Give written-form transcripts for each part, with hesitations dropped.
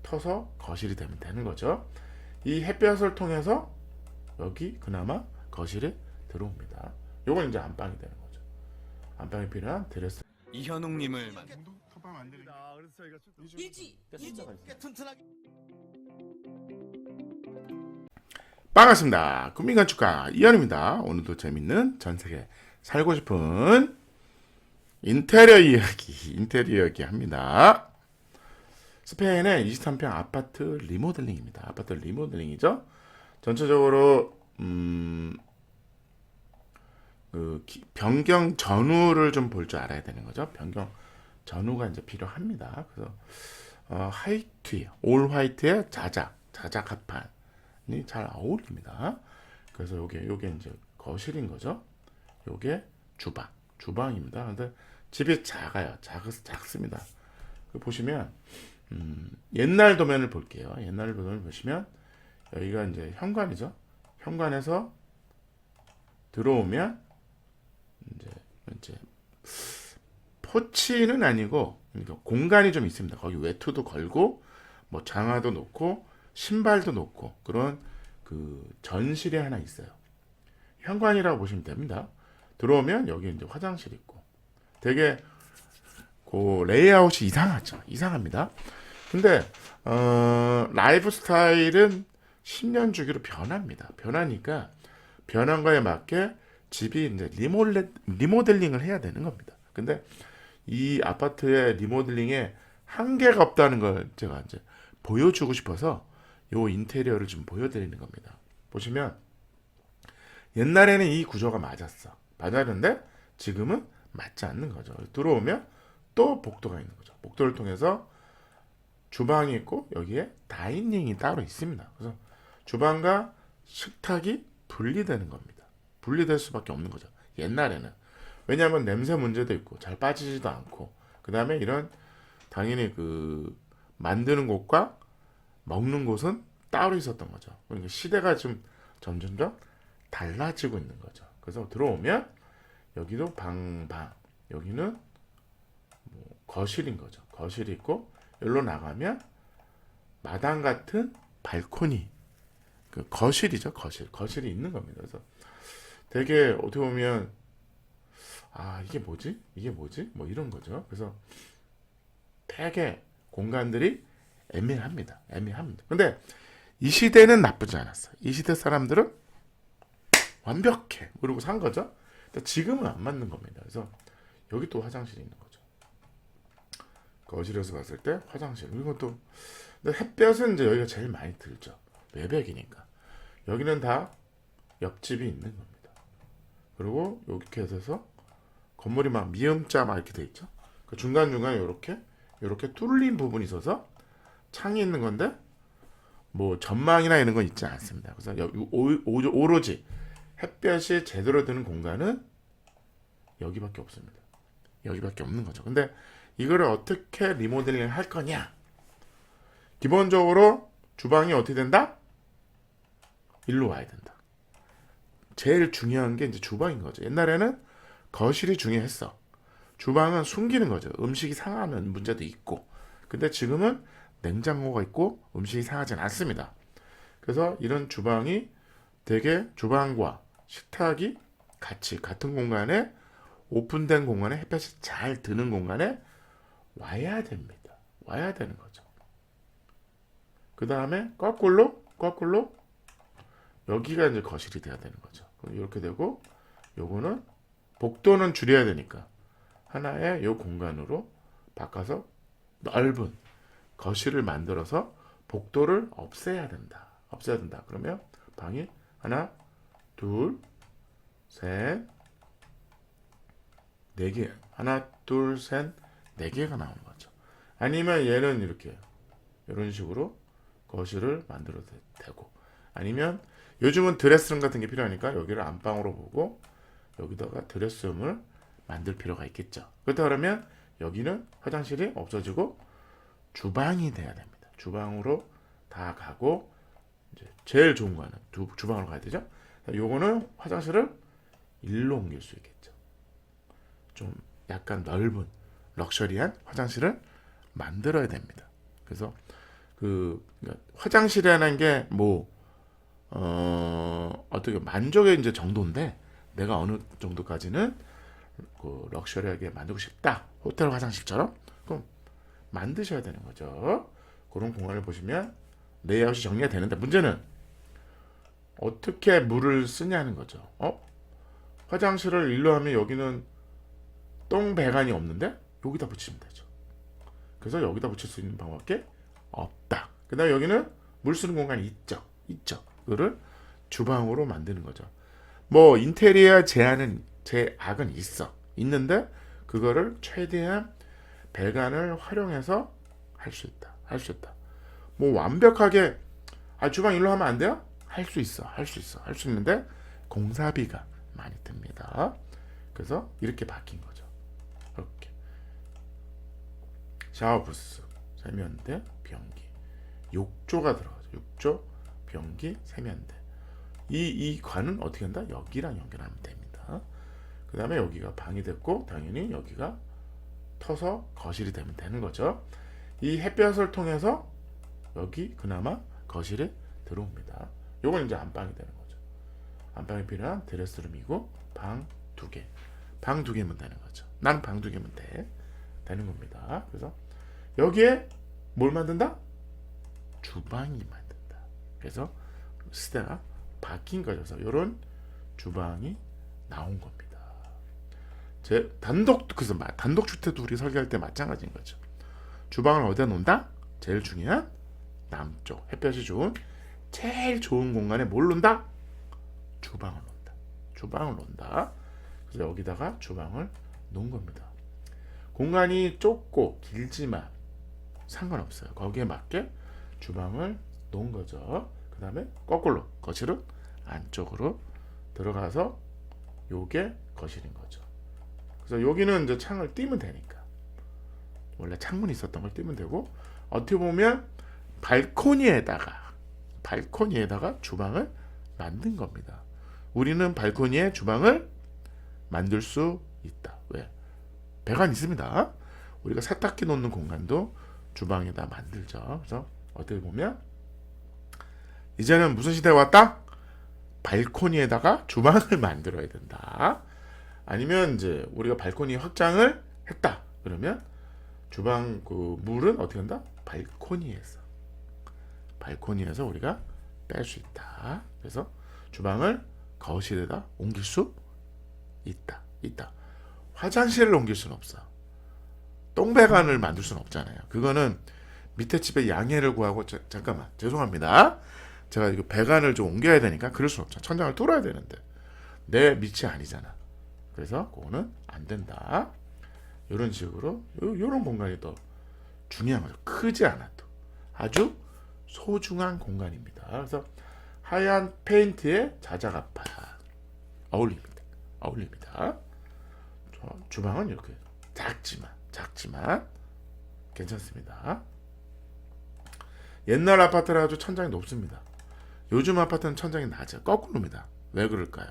터서 거실이 되면 되는 거죠. 이 햇볕을 통해서 여기 그나마 거실에 들어옵니다. 요건 이제 안방이 되는 거죠. 안방에 필요한 드레스. 이현웅님을 컵밥 만드는 게 그래서 저희가 튼튼하게 반갑습니다. 국민건축가 이현입니다. 오늘도 재밌는 전세계 살고 싶은 인테리어 이야기 합니다. 스페인의 23평 아파트 리모델링입니다. 아파트 리모델링이죠. 전체적으로 변경 전후를 좀 볼 줄 알아야 되는 거죠. 변경 전후가 이제 필요합니다. 그래서 화이트, 올 화이트의 자작 합판이 잘 어울립니다. 그래서 요게 이제 거실인 거죠. 요게 주방입니다. 근데 집이 작아요. 작습니다. 보시면 옛날 도면을 볼게요. 옛날 도면을 보시면 여기가 이제 현관이죠. 현관에서 들어오면 이제 포치는 아니고 그러니까 공간이 좀 있습니다. 거기 외투도 걸고 뭐 장화도 놓고 신발도 놓고 그런 그 전실이 하나 있어요. 현관이라고 보시면 됩니다. 들어오면 여기 이제 화장실 있고 되게 그 레이아웃이 이상합니다. 근데 라이프 스타일은 10년 주기로 변합니다. 변하니까 변한 거에 맞게 집이 이제 리모델링을 해야 되는 겁니다. 근데 이 아파트의 리모델링에 한계가 없다는 걸 제가 이제 보여주고 싶어서 요 인테리어를 좀 보여드리는 겁니다. 보시면 옛날에는 이 구조가 맞았는데 지금은 맞지 않는 거죠. 들어오면 또 복도가 있는 거죠. 복도를 통해서 주방이 있고 여기에 다이닝이 따로 있습니다. 그래서 주방과 식탁이 분리되는 겁니다. 분리될 수밖에 없는 거죠. 옛날에는. 왜냐하면 냄새 문제도 있고 잘 빠지지도 않고 그 다음에 이런 당연히 그 만드는 곳과 먹는 곳은 따로 있었던 거죠. 그러니까 시대가 좀 점점 달라지고 있는 거죠. 그래서 들어오면 여기도 방 여기는 뭐 거실인 거죠. 거실이 있고 여기로 나가면 마당 같은 발코니 그 거실이죠. 거실이 있는 겁니다. 그래서 되게 어떻게 보면 이게 뭐지 뭐 이런 거죠. 그래서 되게 공간들이 애매합니다. 근데 이 시대는 나쁘지 않았어요. 이 시대 사람들은 완벽해 그러고 산 거죠. 근데 지금은 안 맞는 겁니다. 그래서 여기 또 화장실이 있는 거죠. 거실에서 봤을 때 화장실. 그리고 또 근데 햇볕은 이제 여기가 제일 많이 들죠. 외벽이니까. 여기는 다 옆집이 있는 겁니다. 그리고 이렇게 해서 건물이 막 미음자 막 이렇게 돼 있죠. 그 중간중간에 이렇게 뚫린 부분이 있어서 창이 있는 건데 뭐 전망이나 이런 건 있지 않습니다. 그래서 오로지 햇볕이 제대로 드는 공간은 여기밖에 없습니다. 여기밖에 없는 거죠. 근데 이거를 어떻게 리모델링을 할 거냐? 기본적으로 주방이 어떻게 된다? 일로 와야 된다. 제일 중요한 게 이제 주방인 거죠. 옛날에는 거실이 중요했어. 주방은 숨기는 거죠. 음식이 상하는 문제도 있고. 근데 지금은 냉장고가 있고 음식이 상하지는 않습니다. 그래서 이런 주방이 되게 주방과 식탁이 같은 공간에 오픈된 공간에 햇볕이 잘 드는 공간에 와야 됩니다. 와야 되는 거죠. 그 다음에 거꾸로 여기가 이제 거실이 돼야 되는 거죠. 이렇게 되고 요거는 복도는 줄여야 되니까 하나의 요 공간으로 바꿔서 넓은 거실을 만들어서 복도를 없애야 된다. 그러면 방이 하나, 둘, 셋, 네 개. 하나, 둘, 셋, 네 개가 나오는 거죠. 아니면 얘는 이렇게 이런 식으로 거실을 만들어도 되고 아니면 요즘은 드레스룸 같은 게 필요하니까 여기를 안방으로 보고 여기다가 드레스룸을 만들 필요가 있겠죠. 그렇다 그러면 여기는 화장실이 없어지고 주방이 돼야 됩니다. 주방으로 다 가고 이제 제일 좋은 거는 주방으로 가야 되죠. 요거는 화장실을 일로 옮길 수 있겠죠. 좀 약간 넓은 럭셔리한 화장실을 만들어야 됩니다. 그래서 그러니까 화장실이라는 게 뭐 어떻게 만족의 이제 정도인데 내가 어느 정도까지는 그 럭셔리하게 만들고 싶다. 호텔 화장실처럼 그럼 만드셔야 되는 거죠. 그런 공간을 보시면 레이아웃이 정리가 되는데 문제는 어떻게 물을 쓰냐는 거죠. 화장실을 일로 하면 여기는 똥 배관이 없는데 여기다 붙이면 되죠. 그래서 여기다 붙일 수 있는 방법밖에 없다. 그 다음에 여기는 물 쓰는 공간이 있죠. 그거를 주방으로 만드는 거죠. 뭐 인테리어 제약은 있는데 그거를 최대한 배관을 활용해서 할 수 있다. 뭐 완벽하게 주방 일로 하면 안 돼요? 할 수 있는데 공사비가 많이 듭니다. 그래서 이렇게 바뀐 거죠. 이렇게 샤워 부스, 세면대, 변기, 욕조가 들어가죠. 욕조, 변기, 세면대. 이 관은 어떻게 한다? 여기랑 연결하면 됩니다. 그 다음에 여기가 방이 됐고 당연히 여기가 터서 거실이 되면 되는 거죠. 이 햇볕을 통해서 여기 그나마 거실에 들어옵니다. 요건 이제 안방이 되는 거죠. 안방에 필요한 드레스룸이고 방 2개. 방 2개면 되는 거죠. 난 방 2개면 되는 겁니다. 그래서 여기에 뭘 만든다? 주방이 만든다. 그래서 시대가 바뀐 거죠. 그래서 이런 주방이 나온 겁니다. 그래서 단독주택도 우리 설계할 때 마찬가지인 거죠. 주방을 어디다 놓는다? 제일 중요한 남쪽 햇볕이 좋은 제일 좋은 공간에 뭘 놓는다? 주방을 놓는다. 그래서 여기다가 주방을 놓은 겁니다. 공간이 좁고 길지만 상관없어요. 거기에 맞게 주방을 놓은 거죠. 그 다음에 거꾸로 거실은 안쪽으로 들어가서 요게 거실인 거죠. 그래서 여기는 이제 창을 띄면 되니까 원래 창문이 있었던 걸 띄면 되고 어떻게 보면 발코니에다가 주방을 만든 겁니다. 우리는 발코니에 주방을 만들 수 있다. 왜? 배관 있습니다. 우리가 세탁기 놓는 공간도 주방에다 만들죠. 그래서 어떻게 보면 이제는 무슨 시대가 왔다? 발코니에다가 주방을 만들어야 된다. 아니면 이제 우리가 발코니 확장을 했다. 그러면 주방 그 물은 어떻게 한다? 발코니에서 우리가 뺄 수 있다. 그래서 주방을 거실에다 옮길 수 있다. 화장실을 옮길 수는 없어. 똥배관을 만들 수는 없잖아요. 그거는 밑에 집에 양해를 구하고 잠깐만 죄송합니다. 제가 이거 배관을 좀 옮겨야 되니까 그럴 수는 없죠. 천장을 뚫어야 되는데 내 밑이 아니잖아. 그래서 그거는 안 된다. 이런 식으로 이런 공간이 더 중요한 거죠. 크지 않아도 아주 소중한 공간입니다. 그래서 하얀 페인트에 자작아파 어울립니다. 주방은 이렇게 작지만 괜찮습니다. 옛날 아파트라 아주 천장이 높습니다. 요즘 아파트는 천장이 낮아요. 거꾸로입니다. 왜 그럴까요?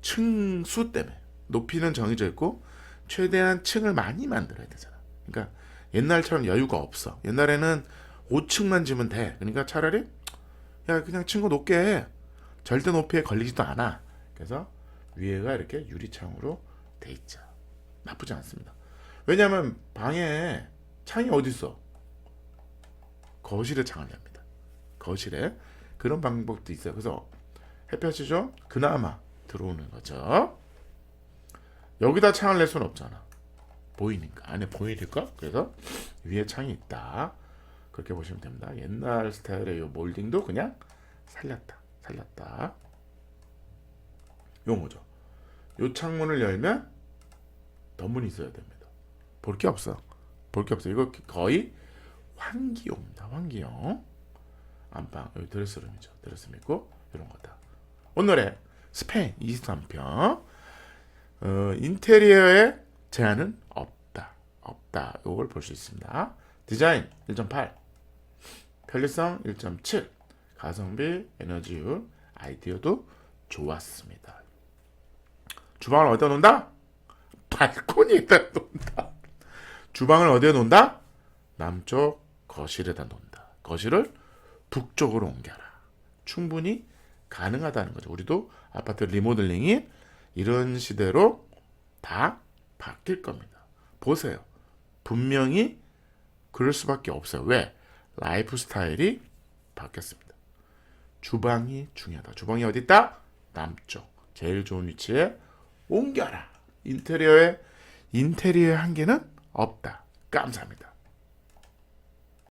층수 때문에. 높이는 정해져 있고 최대한 층을 많이 만들어야 되잖아. 그러니까 옛날처럼 여유가 없어. 옛날에는 5층만 지면 돼. 그러니까 차라리 그냥 층고 높게 해. 절대 높이에 걸리지도 않아. 그래서 위에가 이렇게 유리창으로 돼 있죠. 나쁘지 않습니다. 왜냐하면 방에 창이 어디 있어? 거실에 창을 냅니다. 거실에 그런 방법도 있어요. 그래서 햇볕이 좀 그나마 들어오는 거죠. 여기다 창을 낼 수는 없잖아. 보이니까 안에 보이니까. 그래서 위에 창이 있다. 그렇게 보시면 됩니다. 옛날 스타일의 이 몰딩도 그냥 살렸다. 요거죠. 요 창문을 열면 덧문이 있어야 됩니다. 볼 게 없어. 이거 거의 환기용입니다. 환기용. 안방 여기 드레스룸이죠. 드레스룸 있고 이런 거다. 오늘의 스페인 23편 인테리어에 제한은 없다. 이걸 볼 수 있습니다. 디자인 1.8, 편리성 1.7, 가성비, 에너지율, 아이디어도 좋았습니다. 주방을 어디다 놓는다? 발코니에다 놓는다. 주방을 어디에 놓는다? 남쪽 거실에다 놓는다. 거실을 북쪽으로 옮겨라. 충분히 가능하다는 거죠. 우리도 아파트 리모델링이 이런 시대로 다 바뀔 겁니다. 보세요. 분명히 그럴 수밖에 없어요. 왜? 라이프 스타일이 바뀌었습니다. 주방이 중요하다. 주방이 어디 있다? 남쪽. 제일 좋은 위치에 옮겨라. 인테리어의 한계는 없다. 감사합니다.